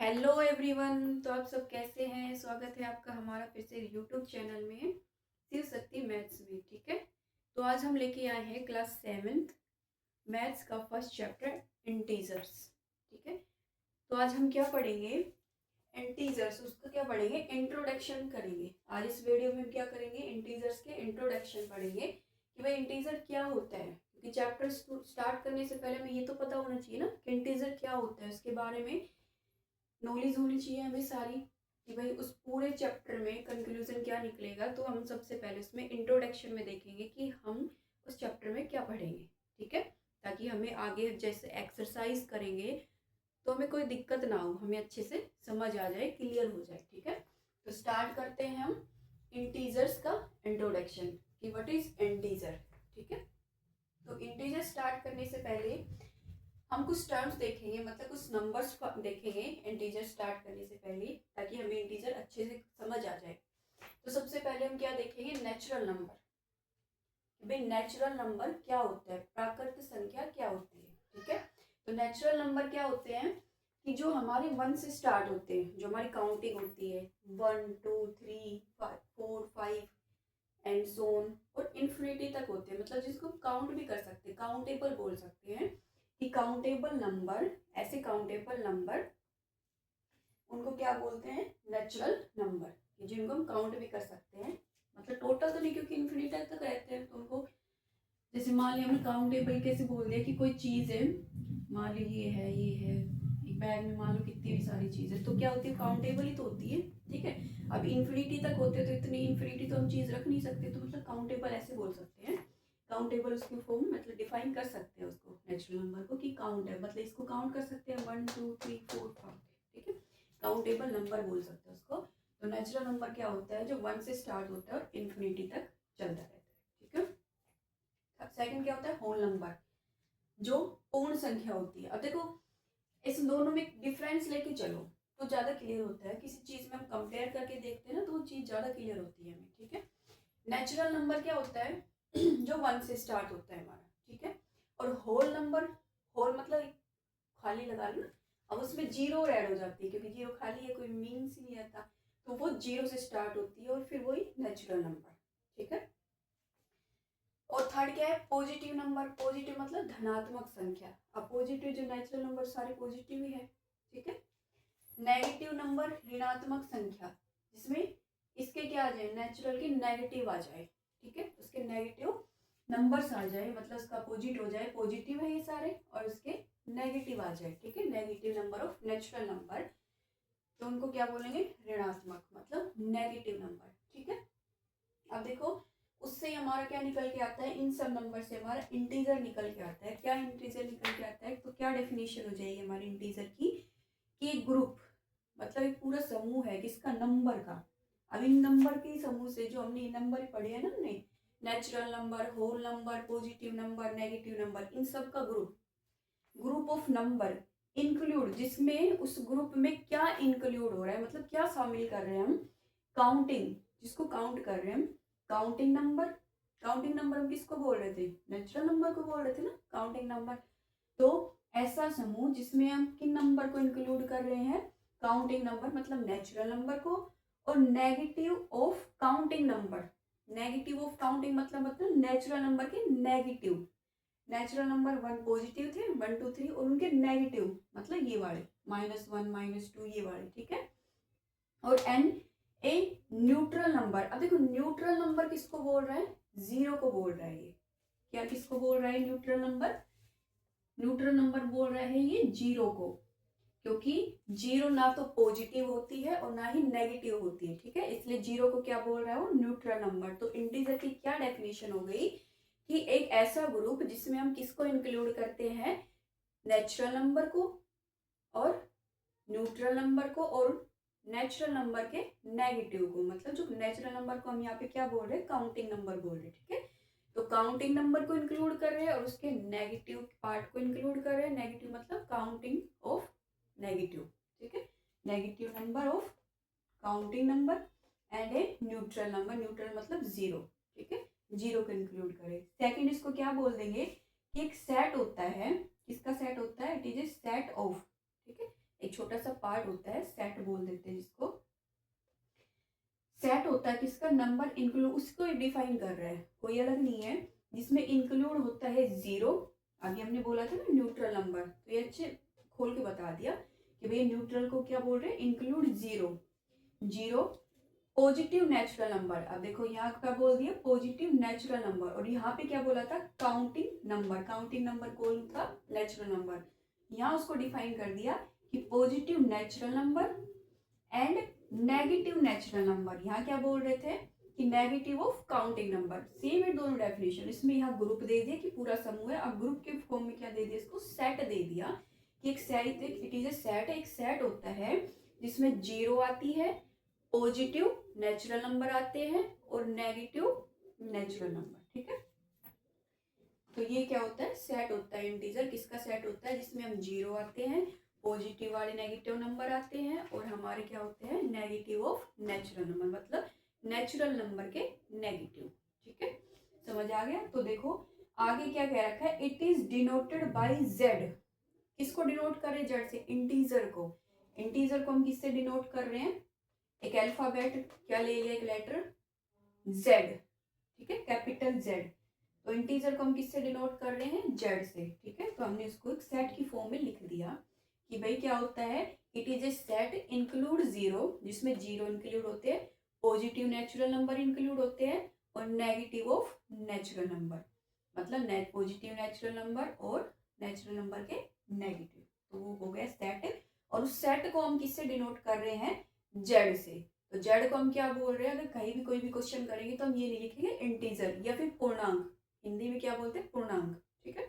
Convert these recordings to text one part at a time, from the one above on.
Hello everyone. तो आप सब कैसे हैं? स्वागत है आपका हमारा फिर से यूट्यूब चैनल में शिव शक्ति मैथ्स में। ठीक है, तो आज हम लेके आए हैं क्लास 7th मैथ्स का फर्स्ट चैप्टर इंटीजर्स। ठीक है, तो आज हम क्या पढ़ेंगे? इंटीजर्स, उसका क्या पढ़ेंगे? इंट्रोडक्शन करेंगे। आज इस वीडियो में हम क्या करेंगे? इंटीजर्स के इंट्रोडक्शन पढ़ेंगे कि भाई इंटीजर क्या होता है, क्योंकि चैप्टर स्टार्ट करने से पहले हमें ये तो पता होना चाहिए ना कि इंटीजर क्या होता है। उसके बारे में नॉलेज होनी चाहिए हमें सारी, कि भाई उस पूरे चैप्टर में कंक्लूजन क्या निकलेगा। तो हम सबसे पहले उसमें इंट्रोडक्शन में देखेंगे कि हम उस चैप्टर में क्या पढ़ेंगे। ठीक है, ताकि हमें आगे जैसे एक्सरसाइज करेंगे तो हमें कोई दिक्कत ना हो, हमें अच्छे से समझ आ जाए, क्लियर हो जाए। ठीक है, तो स्टार्ट करते हैं हम इंटीजर्स का इंट्रोडक्शन कि व्हाट इज इंटीजर। ठीक है, तो इंटीजर स्टार्ट करने से पहले हम कुछ टर्म्स देखेंगे, मतलब कुछ नंबर्स देखेंगे इंटीजर स्टार्ट करने से पहले, ताकि हमें इंटीजर अच्छे से समझ आ जाए। तो सबसे पहले हम क्या देखेंगे? Natural number. भाई नेचुरल नंबर क्या होता है, प्राकृतिक संख्या क्या होती है। ठीक है, तो नेचुरल नंबर क्या होते हैं कि जो हमारे 1 से स्टार्ट होते हैं, जो हमारी काउंटिंग होती है 1 2 3 4 5 एंड सोन, और इन्फिनिटी तक होते हैं, मतलब जिसको काउंट भी कर सकते हैं, काउंटेबल बोल सकते हैं कि काउंटेबल नंबर। ऐसे काउंटेबल नंबर उनको क्या बोलते हैं? नेचुरल नंबर, कि जिनको हम काउंट भी कर सकते हैं, मतलब टोटल तो नहीं, क्योंकि इन्फिनिटी तक रहते हैं। तो उनको जैसे मान लिया हमने काउंटेबल कैसे बोल दिया कि कोई चीज़ है, मान ली ये है एक बैग में, मान लो कितनी भी सारी चीज़ है, तो क्या होती है? काउंटेबल ही तो होती है। ठीक है, अब इन्फिनिटी तक होते तो इतनी इन्फिनिटी तो हम चीज़ रख नहीं सकते, तो मतलब काउंटेबल ऐसे बोल सकते हैं। काउंटेबल उसकी फॉर्म मतलब डिफाइन कर सकते हैं उसको, नेचुरल नंबर को, कि काउंट है, मतलब इसको काउंट कर सकते हैं 1 2 3 4 5। ठीक है, काउंटेबल नंबर बोल सकते हैं उसको। तो नेचुरल नंबर क्या होता है? जो 1 से स्टार्ट होता है और इन्फिनिटी तक चलता रहता है। ठीक है, सेकंड क्या होता है? होल नंबर, जो पूर्ण संख्या होती है। अब देखो, इस दोनों में डिफरेंस लेके चलो तो ज्यादा क्लियर होता है। किसी चीज में हम कंपेयर करके देखते हैं ना, तो वो चीज ज्यादा क्लियर होती है हमें। ठीक है, नेचुरल नंबर क्या होता है? जो 1 से स्टार्ट होता है हमारा। ठीक है, और होल नंबर, होल मतलब खाली लगा लो ना, अब उसमें जीरो ऐड हो जाती है, क्योंकि जीरो खाली है, कोई मीन्स ही नहीं आता, तो वो जीरो से स्टार्ट होती है और फिर वही नेचुरल नंबर। ठीक है, और थर्ड क्या है? Positive number. पॉजिटिव मतलब धनात्मक संख्या। अब पॉजिटिव जो नेचुरल नंबर सारे पॉजिटिव ही है। ठीक है, नेगेटिव नंबर ऋणात्मक संख्या, जिसमें इसके क्या आ जाए? नेचुरल के नेगेटिव आ जाए। ठीक है, उसके नेगेटिव नंबर्स आ जाए, मतलब उसका अपोजिट हो जाए, पॉजिटिव है ये सारे और उसके नेगेटिव आ जाए। ठीक है, negative number of natural number, तो उनको क्या बोलेंगे? ऋणात्मक, मतलब नेगेटिव नंबर। ठीक है, अब देखो उससे हमारा क्या निकल के आता है? इन सब नंबर से हमारा इंटीजर निकल के आता है। क्या इंटीजर निकल के आता है? तो क्या डेफिनेशन हो जाएगी हमारी इंटीजर की कि एक ग्रुप, मतलब एक पूरा समूह है किसका? नंबर का। अब इन नंबर के समूह से, जो हमने नंबर पढ़े हैं ना हमने, natural number, whole number, positive number, negative number, इन सब का group, group of number include, जिसमें उस ग्रुप में क्या इंक्लूड हो रहा है, मतलब क्या शामिल कर रहे हैं हम? काउंटिंग, जिसको काउंट कर रहे हैं हम, काउंटिंग नंबर। काउंटिंग नंबर हम किसको बोल रहे थे? नेचुरल नंबर को बोल रहे थे ना, काउंटिंग नंबर। तो ऐसा समूह जिसमें हम किन नंबर को इंक्लूड कर रहे हैं? काउंटिंग नंबर, मतलब नेचुरल नंबर को, और negative of counting number. Negative of counting मतलब नेचुरल नंबर के नेगेटिव। नेचुरल नंबर 1 पॉजिटिव थे, 1 2 3, और उनके नेगेटिव मतलब ये वाले -1 -2 ये वाले। ठीक है, और एन ए न्यूट्रल नंबर। अब देखो न्यूट्रल नंबर किसको बोल रहा है? जीरो को बोल रहा है ये। क्या किसको बोल रहा है न्यूट्रल नंबर? न्यूट्रल नंबर बोल रहा है ये जीरो को, क्योंकि जीरो ना तो पॉजिटिव होती है और ना ही नेगेटिव होती है। ठीक है, इसलिए जीरो को क्या बोल रहा है? वो न्यूट्रल नंबर। तो इंटीजर की क्या डेफिनेशन हो गई कि एक ऐसा ग्रुप जिसमें हम किसको इंक्लूड करते हैं? नेचुरल नंबर को और न्यूट्रल नंबर को और नेचुरल नंबर के नेगेटिव को, मतलब जो नेचुरल नंबर को हम यहाँ पे क्या बोल रहे हैं? काउंटिंग नंबर बोल रहे हैं। ठीक है, तो काउंटिंग नंबर को इंक्लूड कर रहे हैं और उसके नेगेटिव पार्ट को इंक्लूड कर रहे हैं। नेगेटिव मतलब काउंटिंग ऑफ नेगेटिव। ठीक है, negative number of counting number and a neutral number. Neutral मतलब जीरो। ठीक है, जीरो को इंक्लूड करें। सेकंड इसको क्या बोल देंगे कि एक सेट होता है। किसका सेट होता है? It is a set of. ठीक है, एक छोटा सा पार्ट होता है, सेट बोल देते हैं जिसको। सेट होता है किसका, नंबर इंक्लूड, उसको डिफाइन कर रहा है, कोई अलग नहीं है, जिसमें इंक्लूड होता है जीरो। आगे हमने बोला था ना न्यूट्रल नंबर, तो ये अच्छे खोल के बता दिया कि भैया न्यूट्रल को क्या बोल रहे हैं, include zero. Zero positive natural number, अब देखो यहाँ क्या बोल दिया, पॉजिटिव नेचुरल नंबर, और यहाँ पे क्या बोला था, काउंटिंग नंबर। काउंटिंग नंबर कौन था, नेचुरल नंबर। यहाँ उसको डिफाइन कर दिया कि positive natural number and negative natural number. यहाँ क्या बोल रहे थे कि negative of counting number. Same है दोनों डेफिनेशन। इसमें यहाँ ग्रुप दे दिया कि पूरा समूह है, अब ग्रुप के फॉर्म में क्या दे दिया, इसको सेट दे दिया कि एक set, it is a set. एक सेट होता है जिसमें जीरो आती है, पॉजिटिव नेचुरल नंबर आते हैं और नेगेटिव नेचुरल नंबर, ठीक है। तो ये क्या होता है, सेट होता है। इंटीजर किसका सेट होता है, जिसमें हम जीरो आते हैं, पॉजिटिव वाले नेगेटिव नंबर आते हैं, और हमारे क्या होते हैं, नेगेटिव ऑफ नेचुरल नंबर, मतलब नेचुरल नंबर के नेगेटिव, ठीक है। समझ आ गया। तो देखो आगे क्या कह रखा है, it is denoted by Z. किसको डिनोट कर रहे हैं, जेड से, इंटीजर को। इंटीजर को हम किससे डिनोट कर रहे हैं, एक अल्फाबेट क्या ले लिया, एक लेटर जेड, ठीक है, कैपिटल जेड। तो इंटीजर को हम किससे डिनोट कर रहे हैं, जेड से, ठीक है। तो हमने इसको एक सेट की फॉर्म में लिख दिया कि भाई क्या होता है, it is a set include zero, जिसमें जीरो इंक्लूड होते हैं, पॉजिटिव नेचुरल नंबर इंक्लूड होते हैं, और नेगेटिव ऑफ नेचुरल नंबर, मतलब पॉजिटिव नेचुरल नंबर और नेचुरल नंबर के नेगेटिव। तो वो हो गया सेट। और उस सेट को हम किससे डिनोट कर रहे हैं, जेड से। तो जेड को हम क्या बोल रहे हैं, अगर कहीं भी कोई भी क्वेश्चन करेंगे तो हम ये नहीं लिखेंगे इंटीजर या फिर पूर्णांक, हिंदी में क्या बोलते हैं, पूर्णांक, ठीक है।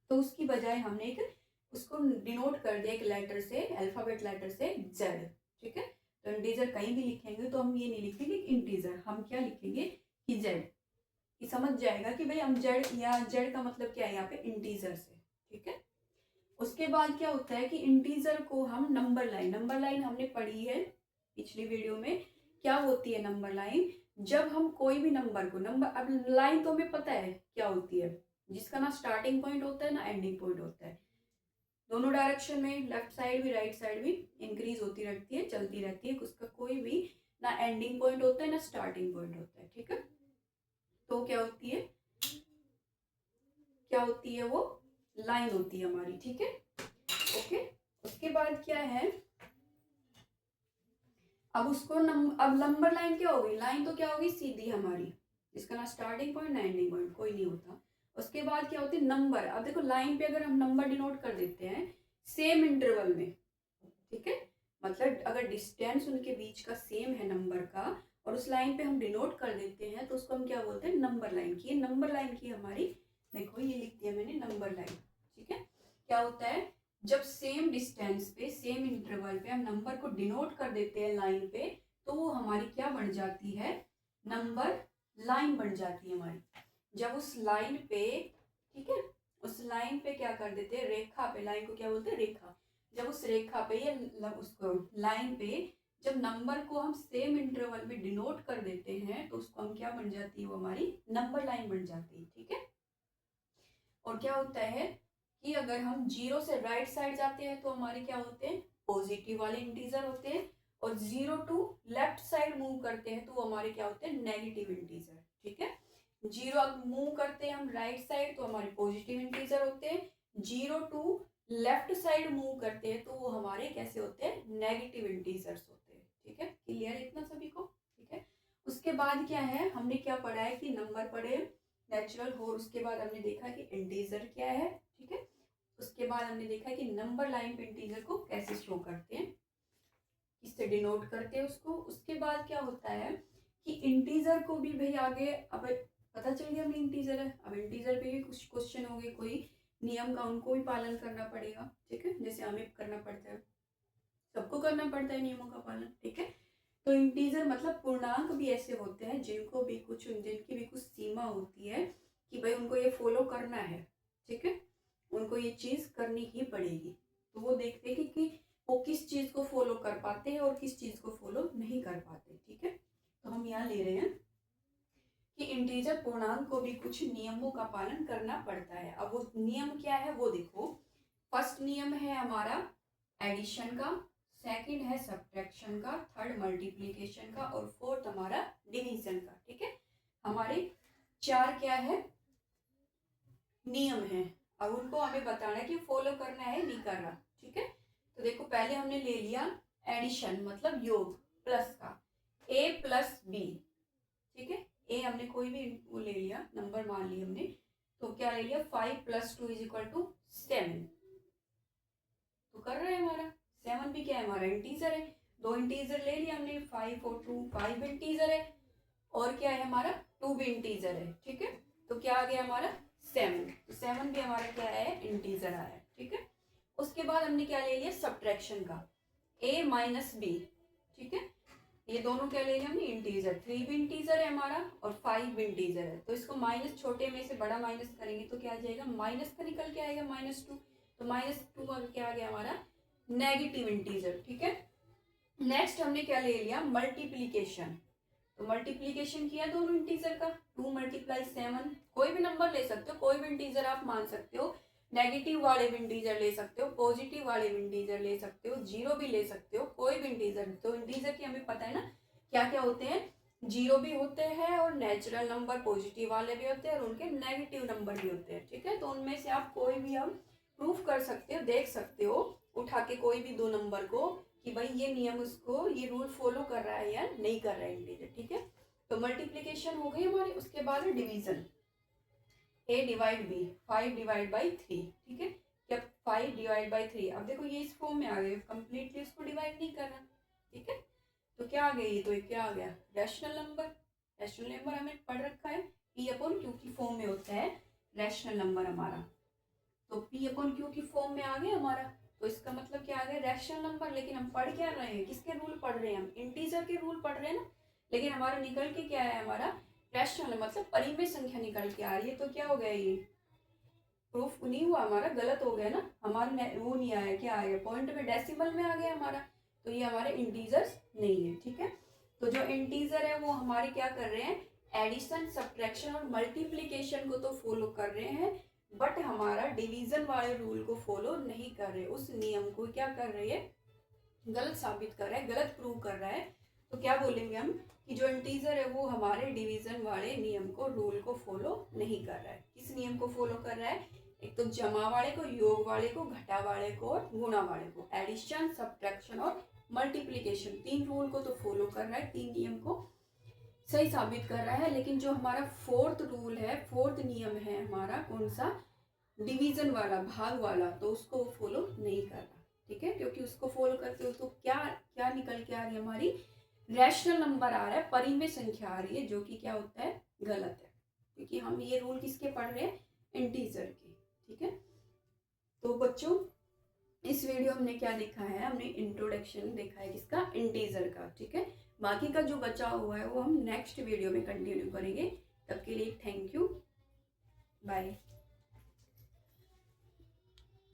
तो उसकी बजाय हमने एक उसको डिनोट कर दिया एक लेटर से, अल्फाबेट लेटर से, जेड, ठीक है। तो इंटीजर कहीं भी लिखेंगे तो हम ये नहीं लिखेंगे इंटीजर, हम क्या लिखेंगे कि जेड, कि समझ जाएगा कि भाई हम जेड, या जेड का मतलब क्या है यहाँ पे, इंटीजर से, ठीक है। उसके बाद क्या होता है कि इंटीजर को हम नंबर लाइन, नंबर लाइन हमने पढ़ी है पिछली वीडियो में, क्या होती है नंबर लाइन, जब हम कोई भी नंबर को, नंबर, अब लाइन तो हमें पता है क्या होती है, जिसका ना स्टार्टिंग पॉइंट होता है ना एंडिंग पॉइंट होता है, दोनों डायरेक्शन में, लेफ्ट साइड भी राइट साइड भी इंक्रीज होती रहती है, चलती रहती है, उसका कोई भी ना एंडिंग पॉइंट होता है ना स्टार्टिंग पॉइंट होता है, ठीक है। तो क्या होती है, क्या होती है वो, लाइन होती है हमारी, ठीक है, ओके। उसके बाद क्या है, अब उसको अब नंबर लाइन क्या होगी, लाइन तो क्या होगी, सीधी हमारी, जिसका ना स्टार्टिंग पॉइंट ना एंडिंग पॉइंट कोई नहीं होता। उसके बाद क्या होती है, नंबर। अब देखो लाइन पे अगर हम नंबर डिनोट कर देते हैं सेम इंटरवल में, ठीक है, मतलब अगर डिस्टेंस उनके बीच का सेम है नंबर का, और उस लाइन पे हम डिनोट कर देते हैं, तो उसको हम क्या बोलते हैं, नंबर लाइन की। नंबर लाइन की हमारी, देखो ये लिख दिया मैंने नंबर लाइन, ठीक है। क्या होता है, जब सेम डिस्टेंस पे, सेम इंटरवल पे हम नंबर को डिनोट कर देते हैं लाइन पे, तो वो हमारी क्या बन जाती है, नंबर लाइन बन जाती है हमारी। जब उस लाइन पे, ठीक है, उस लाइन पे क्या कर देते हैं, रेखा पे, लाइन को क्या बोलते हैं, रेखा। जब उस रेखा पे या उसको लाइन पे जब नंबर को हम सेम इंटरवल में डिनोट कर देते हैं, तो उसको हम क्या बन जाती है, वो हमारी नंबर लाइन बन जाती है, ठीक है। और क्या होता है कि अगर हम जीरो से राइट साइड जाते हैं तो हमारे क्या होते हैं, पॉजिटिव वाले इंटीजर होते हैं, और zero to left side move करते हैं तो वो हमारे क्या होते हैं, नेगेटिव इंटीजर, ठीक है। जीरो मूव करते हैं हम राइट साइड तो हमारे पॉजिटिव इंटीजर होते हैं, zero to left side move करते हैं तो वो हमारे कैसे होते हैं, नेगेटिव इंटीजर्स होते हैं, ठीक है। क्लियर इतना सभी को, ठीक है। उसके बाद क्या है, हमने क्या पढ़ा है कि नंबर पढ़े नेचुरल हो, उसके बाद हमने देखा कि इंटीजर क्या है, ठीक है। उसके बाद हमने देखा कि नंबर लाइन पे इंटीजर को कैसे शो करते हैं, किससे डिनोट करते हैं उसको। उसके बाद क्या होता है कि इंटीजर को भी भाई आगे, अब पता चल गया हमें इंटीजर है, अब इंटीजर पे भी कुछ क्वेश्चन होंगे, कोई नियम का उनको भी पालन करना पड़ेगा, ठीक है, जैसे हमें करना पड़ता है, सबको करना पड़ता है नियमों का पालन, ठीक है। तो इंटीजर मतलब पूर्णांक भी ऐसे होते हैं जिनको भी कुछ, जिनकी भी कुछ सीमा होती है कि भाई उनको ये फॉलो करना है, ठीक है, उनको ये चीज करनी ही पड़ेगी। तो वो देखते हैं कि वो किस चीज को फॉलो कर पाते हैं और किस चीज को फॉलो नहीं कर पाते, ठीक है। तो हम यहाँ ले रहे हैं कि इंटीजर पूर्णांक को भी कुछ नियमों का पालन करना पड़ता है। अब वो नियम क्या है वो देखो, फर्स्ट नियम है हमारा एडिशन का, सेकंड है सब्ट्रैक्शन का, थर्ड मल्टीप्लिकेशन का और फोर्थ हमारा डिवीजन का। ठीक है, हमारे 4 क्या है नियम है। अब उनको हमें बताना है कि फॉलो करना है नहीं करना। ठीक है, तो देखो पहले हमने ले लिया एडिशन मतलब योग प्लस का, a प्लस बी। ठीक है, ए हमने कोई भी वो ले लिया, नंबर मान लिया हमने, तो क्या ले लिया 5 + 2 = 7। तो कर रहे हैं हमारा 7 भी क्या है हमारा इंटीजर है, 2 इंटीजर ले लिया हमने, 5 और 2, 5 इंटीजर है और क्या है हमारा 2 भी इंटीजर है। ठीक है, तो क्या आ गया हमारा 7, तो 7 भी हमारा क्या है इंटीजर आया। ठीक है, उसके बाद हमने क्या ले लिया सब्ट्रैक्शन का, a माइनस बी। ठीक है, ये दोनों क्या ले लिया हमने इंटीजर, 3 भी इंटीजर है हमारा और 5 भी इंटीजर है। तो इसको माइनस, छोटे में से बड़ा माइनस करेंगे तो क्या आ जाएगा माइनस का निकल के आएगा -2, तो -2 में क्या आ गया हमारा नेगेटिव इंटीजर। ठीक है, नेक्स्ट हमने क्या ले लिया मल्टीप्लीकेशन, तो मल्टीप्लीकेशन किया दोनों इंटीजर का, 2 × 7, कोई भी नंबर ले सकते हो, कोई भी इंटीजर आप मान सकते हो, नेगेटिव वाले भी इंटीजर ले सकते हो, पॉजिटिव वाले भी इंटीजर ले सकते हो, 0 भी ले सकते हो, कोई भी इंटीजर। तो इंटीजर की हमें पता है ना क्या क्या होते हैं, 0 भी होते हैं और नेचुरल नंबर पॉजिटिव वाले भी होते हैं और उनके नेगेटिव नंबर भी होते हैं। ठीक है, तो उनमें से आप कोई भी हम प्रूफ कर सकते हो, देख सकते हो उठा के कोई भी 2 नंबर को कि भाई ये नियम उसको, ये रूल फॉलो कर रहा है या नहीं कर रहा है इंटीजर। ठीक है, तो मल्टीप्लीकेशन हो गई हमारी। उसके बाद है डिवीजन, a डिवाइड b, 5/3। ठीक है, जब 5/3, अब देखो ये इस फॉर्म में आ गए, कंप्लीटली उसको डिवाइड नहीं करना। ठीक है, तो क्या आ गया ये, तो ये क्या आ गया रैशनल नंबर। रैशनल नंबर हमें पढ़ रखा है P/Q की फॉर्म में होता है रैशनल नंबर हमारा, तो P/Q की फॉर्म में आ गया हमारा, तो इसका मतलब क्या आ गया रैशनल नंबर। लेकिन हम पढ़ क्या रहे हैं, किसके रूल पढ़ रहे हैं, हम इंटीजर के रूल पढ़ रहे हैं ना, लेकिन हमारा निकल के क्या है हमारा रैशनल, मतलब परिमेय संख्या निकल के आ रही है। तो क्या हो गया ये प्रूफ नहीं हुआ हमारा, गलत हो गया ना, हमारा वो नहीं आया, क्या आया पॉइंट में डेसिमल में आ गया हमारा, तो ये हमारे इंटीजर्स नहीं है। ठीक है, तो जो इंटीजर है वो हमारे क्या कर रहे हैं एडिशन सब्ट्रैक्शन और मल्टीप्लीकेशन को तो फॉलो कर रहे हैं, बट हमारा डिवीजन वाले रूल को फॉलो नहीं कर रहे, उस नियम को क्या कर रहे हैं गलत साबित कर रहा है, गलत प्रूव कर रहा है। तो क्या बोलेंगे हम कि जो इंटीजर है वो हमारे डिवीजन वाले नियम को, रूल को फॉलो नहीं कर रहा है। किस नियम को फॉलो कर रहा है, एक तो जमा वाले को, योग वाले को, घटा वाले को और गुणा वाले को, एडिशन सब्ट्रैक्शन और मल्टीप्लीकेशन, 3 रूल को तो फॉलो कर रहा है, 3 नियम को सही साबित कर रहा है। लेकिन जो हमारा 4th रूल है, 4th नियम है हमारा कौन सा डिवीजन वाला, भाग वाला, तो उसको फॉलो नहीं कर रहा। ठीक है, क्योंकि उसको फॉलो करते हो तो क्या क्या निकल के आ रही है हमारी रैशनल नंबर आ रहा है, परिमेय संख्या आ रही है, जो कि क्या होता है गलत है, क्योंकि हम ये रूल किसके पढ़ रहे हैं इंटीजर के। ठीक है, तो बच्चों इस वीडियो हमने क्या देखा है, हमने इंट्रोडक्शन देखा है किसका इंटीजर का। ठीक है, बाकी का जो बचा हुआ है वो हम नेक्स्ट वीडियो में कंटिन्यू करेंगे। तब के लिए थैंक यू, बाय।